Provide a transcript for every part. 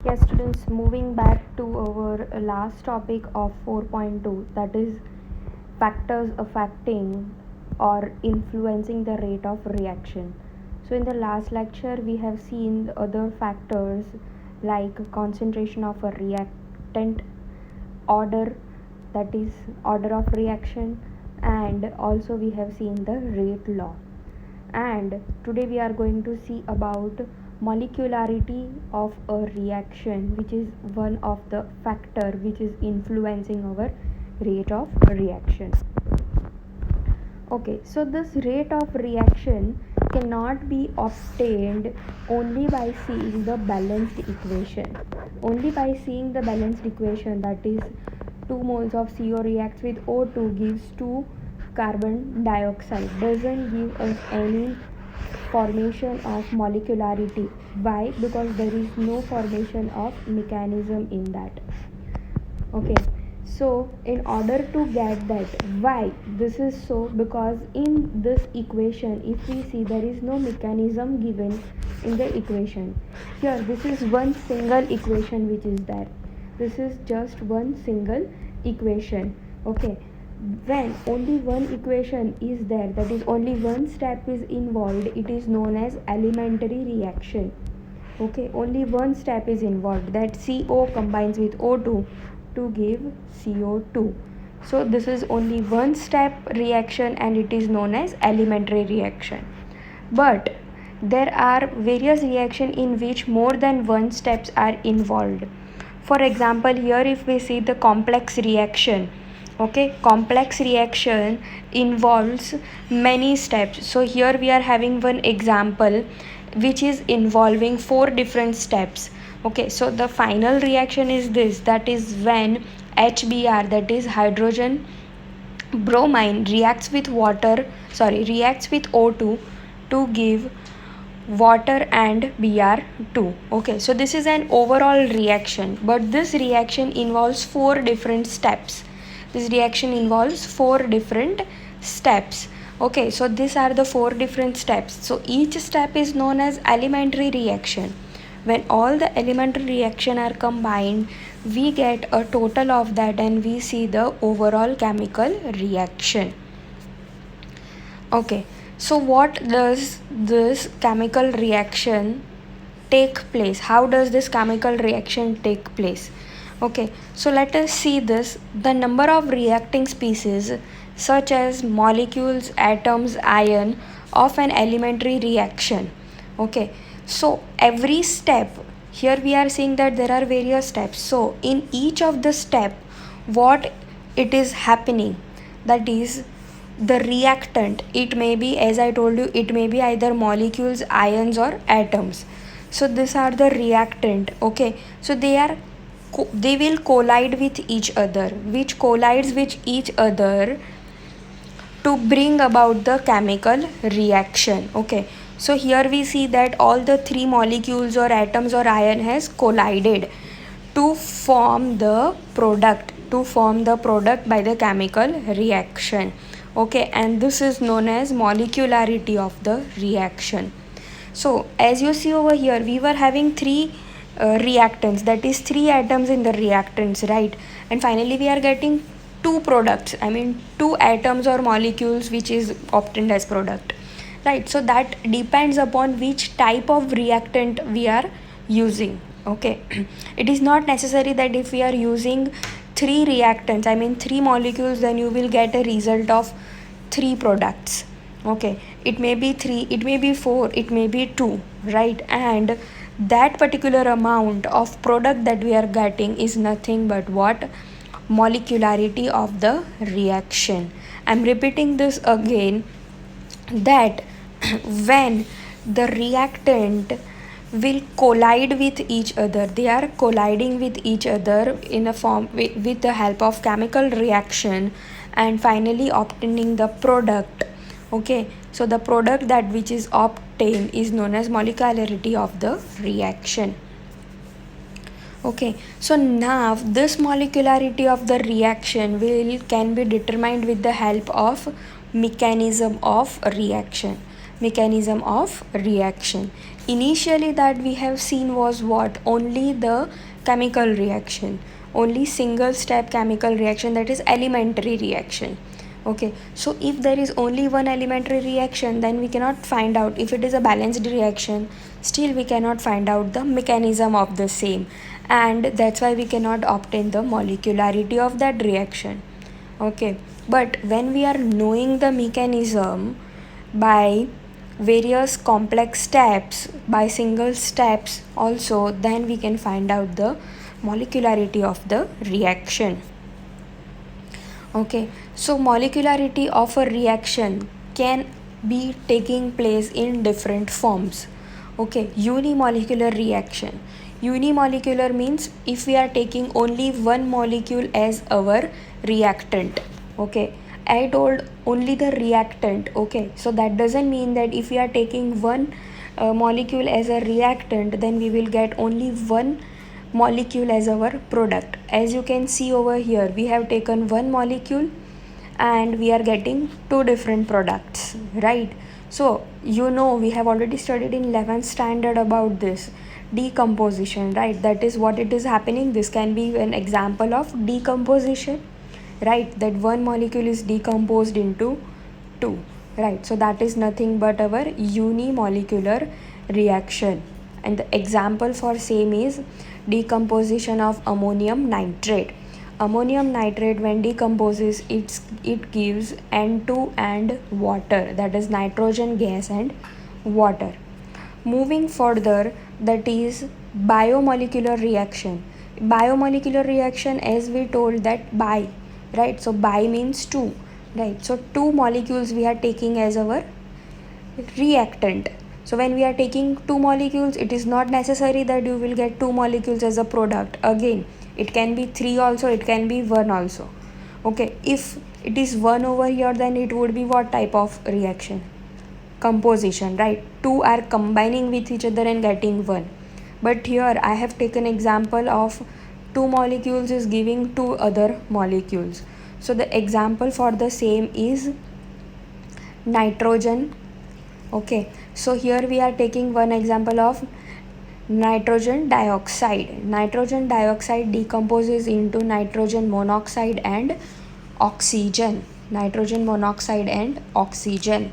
Yes, students, moving back to our last topic of 4.2, that is factors affecting or influencing the rate of reaction. So, in the last lecture, we have seen the other factors like concentration of a reactant, order, that is order of reaction, and also we have seen the rate law. And today we are going to see about molecularity of a reaction, which is one of the factor which is influencing our rate of reaction. Okay, so this rate of reaction cannot be obtained only by seeing the balanced equation. Only by seeing the balanced equation, that is 2 moles of CO reacts with O2 gives 2 carbon dioxide, doesn't give us any formation of molecularity. Why? Because there is no formation of mechanism in that. Okay, so in order to get that, why this is so, because in this equation if we see there is no mechanism given in the equation. Here this is one single equation which is there. This is just one single equation. Okay, when only one equation is there, that is only one step is involved, it is known as elementary reaction. Okay, only one step is involved, that CO combines with O2 to give CO2. So this is only one step reaction and it is known as elementary reaction. But there are various reactions in which more than one steps are involved. For example, here if we see the complex reaction, okay, complex reaction involves many steps. So here we are having one example which is involving 4 different steps. Okay, so the final reaction is this, that is when HBr, that is hydrogen bromine, reacts with O2 to give water and Br2. Okay, so this is an overall reaction, but this reaction involves 4 different steps. This reaction involves 4 different steps. Okay, so these are the 4 different steps. So each step is known as elementary reaction. When all the elementary reaction are combined, we get a total of that and we see the overall chemical reaction. Okay, so what does this chemical reaction take place? How does this chemical reaction take place? Okay, so let us see this. The number of reacting species such as molecules, atoms, ion of an elementary reaction. Okay, so every step, here we are seeing that there are various steps. So in each of the step, what it is happening, that is the reactant, it may be, as I told you, it may be either molecules, ions or atoms. So these are the reactant. Okay, so they will collide with each other, which collides with each other to bring about the chemical reaction. Okay, so here we see that all the 3 molecules or atoms or ion has collided to form the product by the chemical reaction. Okay, and this is known as molecularity of the reaction. So as you see over here, we were having 3 reactants, that is 3 atoms in the reactants, right? And finally we are getting 2 products, I mean 2 atoms or molecules which is obtained as product, right? So that depends upon which type of reactant we are using. Okay, it is not necessary that if we are using 3 reactants, I mean 3 molecules, then you will get a result of 3 products. Okay, it may be 3, it may be 4, it may be 2, right? And that particular amount of product that we are getting is nothing but what? Molecularity of the reaction. I'm repeating this again, that when the reactant will collide with each other, they are colliding with each other in a form with the help of chemical reaction and finally obtaining the product. Okay, so the product that which is obtained is known as molecularity of the reaction. Okay, so now this molecularity of the reaction can be determined with the help of mechanism of reaction. initially that we have seen was what? Only the chemical reaction, only single step chemical reaction, that is elementary reaction. Okay, so if there is only one elementary reaction, then we cannot find out if it is a balanced reaction. Still we cannot find out the mechanism of the same, and that's why we cannot obtain the molecularity of that reaction. Okay, but when we are knowing the mechanism by various complex steps, by single steps also, then we can find out the molecularity of the reaction. Okay, so molecularity of a reaction can be taking place in different forms. Okay, unimolecular reaction. Unimolecular means if we are taking only one molecule as our reactant. Okay, I told only the reactant. Okay, so that doesn't mean that if we are taking one molecule as a reactant, then we will get only one molecule as our product. As you can see over here, we have taken one molecule and we are getting two different products, right? So we have already studied in 11th standard about this decomposition, right? That is what it is happening. This can be an example of decomposition, right? That one molecule is decomposed into two, right? So that is nothing but our unimolecular reaction, and the example for same is decomposition of ammonium nitrate. Ammonium nitrate when decomposes, it gives N2 and water, that is nitrogen gas and water. Moving further, that is biomolecular reaction. Biomolecular reaction, as we told, that bi, right? So bi means two, right? So two molecules we are taking as our reactant. So when we are taking two molecules, it is not necessary that you will get two molecules as a product. Again, it can be three also, it can be one also. Okay, if it is one over here, then it would be what type of reaction? Composition, right? Two are combining with each other and getting one. But here I have taken example of two molecules is giving two other molecules. So the example for the same is nitrogen. Okay, so here we are taking one example of nitrogen dioxide. Nitrogen dioxide decomposes into nitrogen monoxide and oxygen. Nitrogen monoxide and oxygen.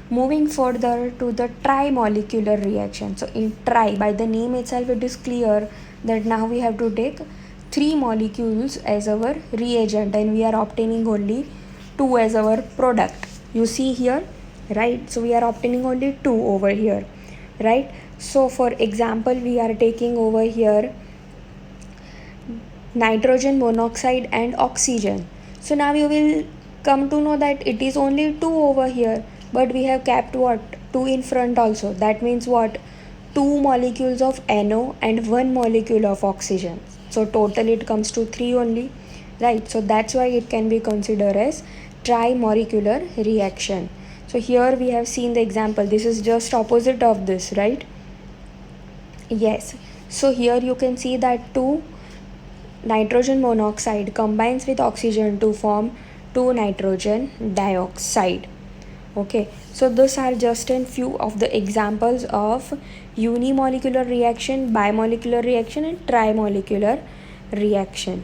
Moving further to the trimolecular reaction. So in tri, by the name itself it is clear that now we have to take three molecules as our reagent and we are obtaining only two as our product. You see here, right? So we are obtaining only two over here, right? So for example, we are taking over here nitrogen monoxide and oxygen. So now you will come to know that it is only two over here, but we have kept what? Two in front also. That means what? Two molecules of NO and one molecule of oxygen. So total it comes to three only, right? So that's why it can be considered as trimolecular reaction. So here we have seen the example. This is just opposite of this, right? Yes. So here you can see that two nitrogen monoxide combines with oxygen to form 2 nitrogen dioxide. Okay, so those are just a few of the examples of unimolecular reaction, bimolecular reaction and trimolecular reaction.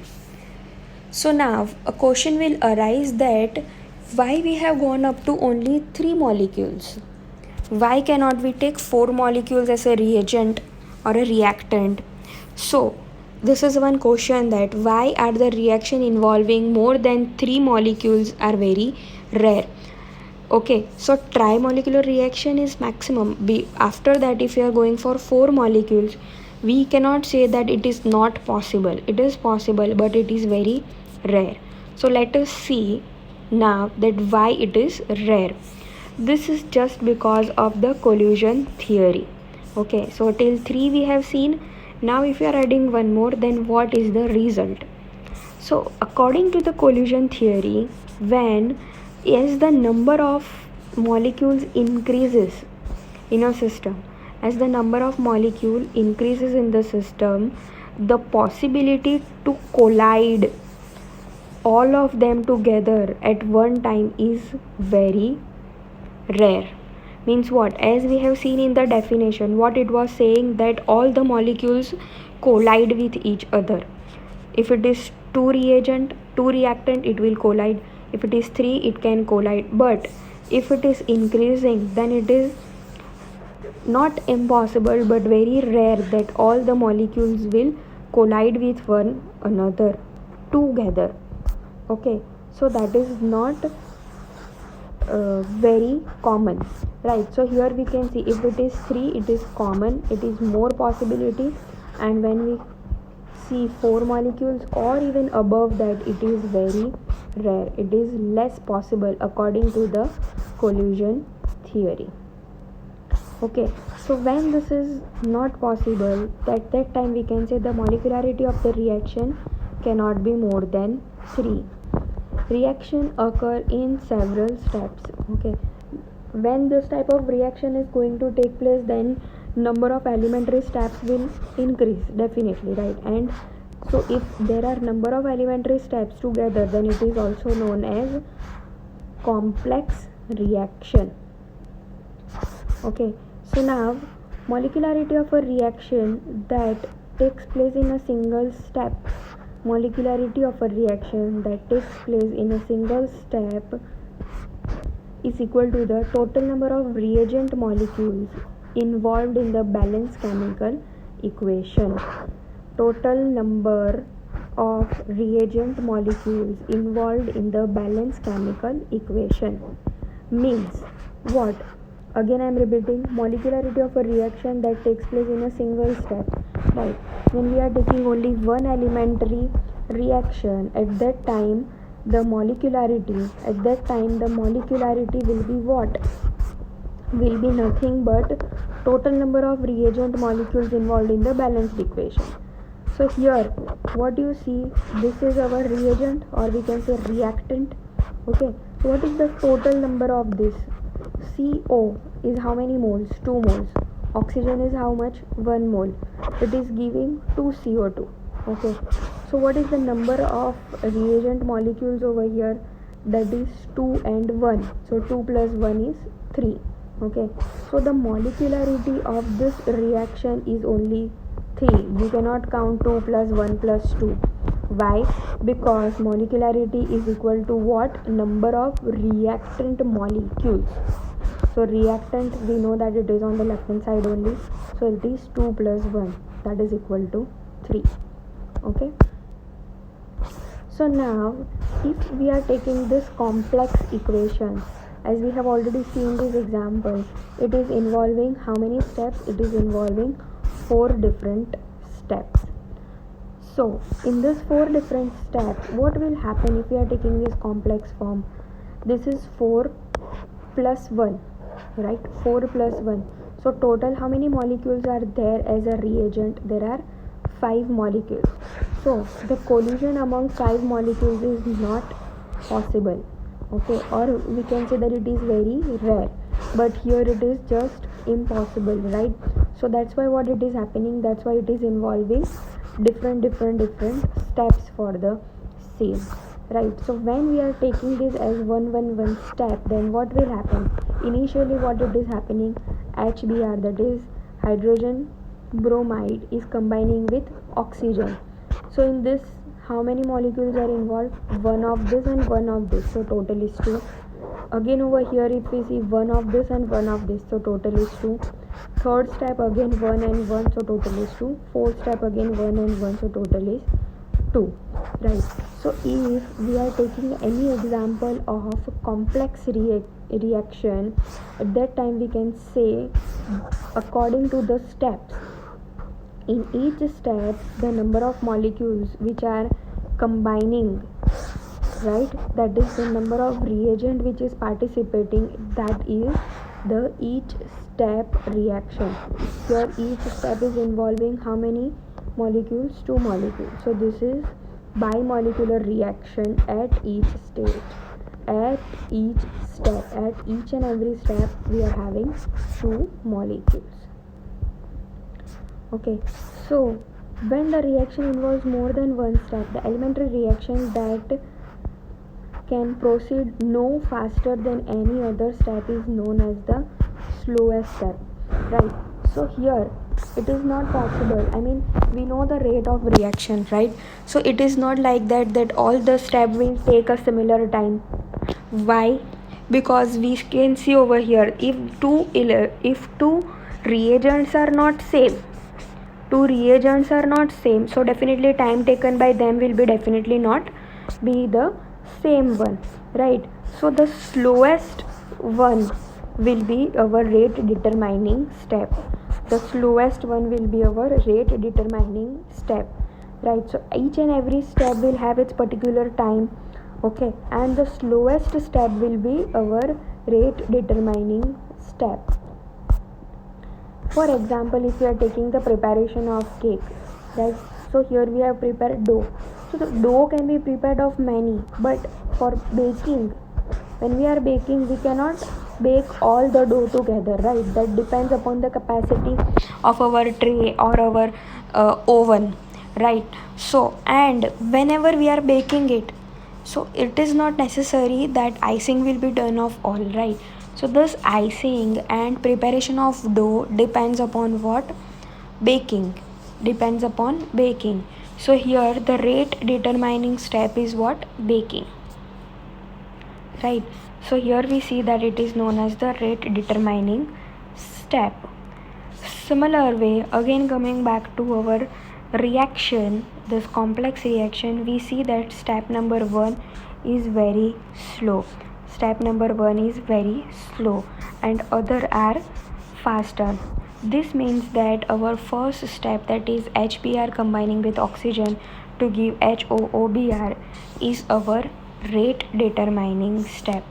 So now a question will arise that why we have gone up to only 3 molecules? Why cannot we take 4 molecules as a reagent or a reactant? So this is one question, that why are the reaction involving more than 3 molecules are very rare. Okay, so trimolecular reaction is maximum. After that, if you are going for 4 molecules, we cannot say that it is not possible. It is possible, but it is very rare. So let us see now that why it is rare. This is just because of the collision theory. Okay, so till 3 we have seen. Now if you are adding one more, then what is the result? So according to the collision theory, when as the number of molecules increases in a system, as the number of molecule increases in the system, the possibility to collide all of them together at one time is very rare. Means what? As we have seen in the definition, what it was saying, that all the molecules collide with each other. If it is 2 reagent, 2 reactant, it will collide. If it is 3, it can collide. But if it is increasing, then it is not impossible but very rare that all the molecules will collide with one another together. Okay, so that is not very common, right? So here we can see, if it is 3, it is common, it is more possibility, and when we see 4 molecules or even above that, it is very rare, it is less possible according to the collision theory. Okay, so when this is not possible, at that time we can say the molecularity of the reaction cannot be more than 3. Reaction occur in several steps. Okay, when this type of reaction is going to take place, then number of elementary steps will increase definitely, right? And so if there are number of elementary steps together, then it is also known as complex reaction. Okay, so now molecularity of a reaction that takes place in a single step, molecularity of a reaction that takes place in a single step is equal to the total number of reagent molecules involved in the balanced chemical equation. Total number of reagent molecules involved in the balanced chemical equation means what? Again I am repeating, molecularity of a reaction that takes place in a single step, right? When we are taking only one elementary reaction, at that time the molecularity will be what? Will be nothing but total number of reagent molecules involved in the balanced equation. So here what you see, this is our reagent, or we can say reactant. Okay, so what is the total number of this? CO is how many moles? 2 moles. Oxygen is how much? 1 mole. It is giving 2 CO2. Okay, so what is the number of reagent molecules over here? That is 2 and 1. So 2 plus 1 is 3. Okay, so the molecularity of this reaction is only 3. You cannot count 2 plus 1 plus 2. Why? Because molecularity is equal to what? Number of reactant molecules. So reactant, we know that it is on the left hand side only, so it is 2 plus 1, that is equal to 3. Okay, so now if we are taking this complex equation, as we have already seen this example, it is involving how many steps? It is involving 4 different steps. So in this 4 different steps, what will happen if we are taking this complex form? This is 4 plus 1, right? 4 plus 1. So total how many molecules are there as a reagent? There are 5 molecules. So the collision among 5 molecules is not possible. Okay, or we can say that it is very rare, but here it is just impossible, right? So that's why what it is happening, that's why it is involving different steps for the same, right? So when we are taking this as one step, then what will happen? Initially what it is happening, HBr, that is hydrogen bromide, is combining with oxygen. So in this, how many molecules are involved? 1 of this and 1 of this, so total is 2. Again over here if we see 1 of this and 1 of this, so total is 2. Third step again 1 and 1, so total is 2. Fourth step again 1 and 1, so total is 2, right? So if we are taking any example of complex reaction, at that time we can say, according to the steps, in each step the number of molecules which are combining, right, that is the number of reagent which is participating, that is the each step reaction. Here each step is involving how many molecules? 2 molecules. So this is bimolecular reaction at each stage. At each step, at each and every step, we are having 2 molecules. Okay, so when the reaction involves more than one step, the elementary reaction that can proceed no faster than any other step is known as the slowest step, right? So here it is not possible. I mean, we know the rate of reaction, right? So it is not like that all the step will take a similar time. Why? Because we can see over here, if two reagents are not same, so definitely time taken by them will be definitely not be the same one, right? So the slowest one will be our rate determining step. Right? So each and every step will have its particular time, okay, and the slowest step will be our rate determining step. For example, if we are taking the preparation of cake, right? So here we have prepared dough. So the dough can be prepared of many, but for baking, when we are baking, we cannot bake all the dough together, right? That depends upon the capacity of our tray or our oven, right? So, and whenever we are baking it, so it is not necessary that icing will be done of all, right? So this icing and preparation of dough depends upon what? Baking. So here the rate determining step is what? Baking, right? So here we see that it is known as the rate determining step. Similar way, again coming back to our reaction, this complex reaction, we see that step number 1 is very slow. And other are faster. This means that our first step, that is HBr combining with oxygen to give HOOBr, is our rate determining step.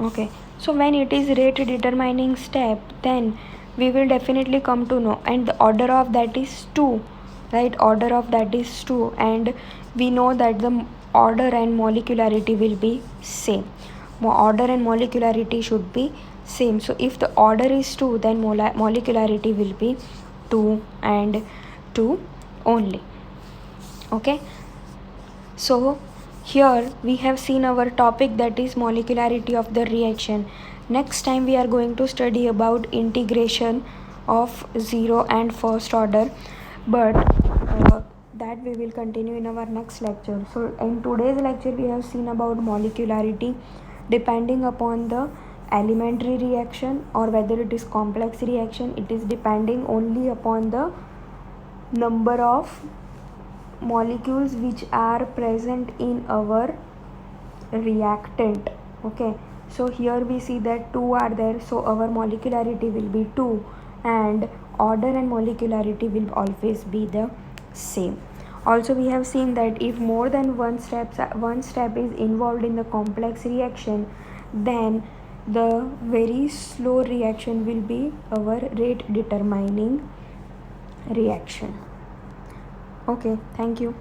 Okay, so when it is rate determining step, then we will definitely come to know, and the order of that is 2, right? And we know that the order and molecularity will be same. Order and molecularity should be same. So if the order is 2, then molecularity will be 2 and 2 only. Okay, so here we have seen our topic, that is molecularity of the reaction. Next time we are going to study about integration of zero and first order, but that we will continue in our next lecture. So in today's lecture we have seen about molecularity depending upon the elementary reaction or whether it is complex reaction. It is depending only upon the number of molecules which are present in our reactant. Okay, so here we see that 2 are there, so our molecularity will be 2, and order and molecularity will always be the same. Also we have seen that if more than one step is involved in the complex reaction, then the very slow reaction will be our rate determining reaction. Okay, thank you.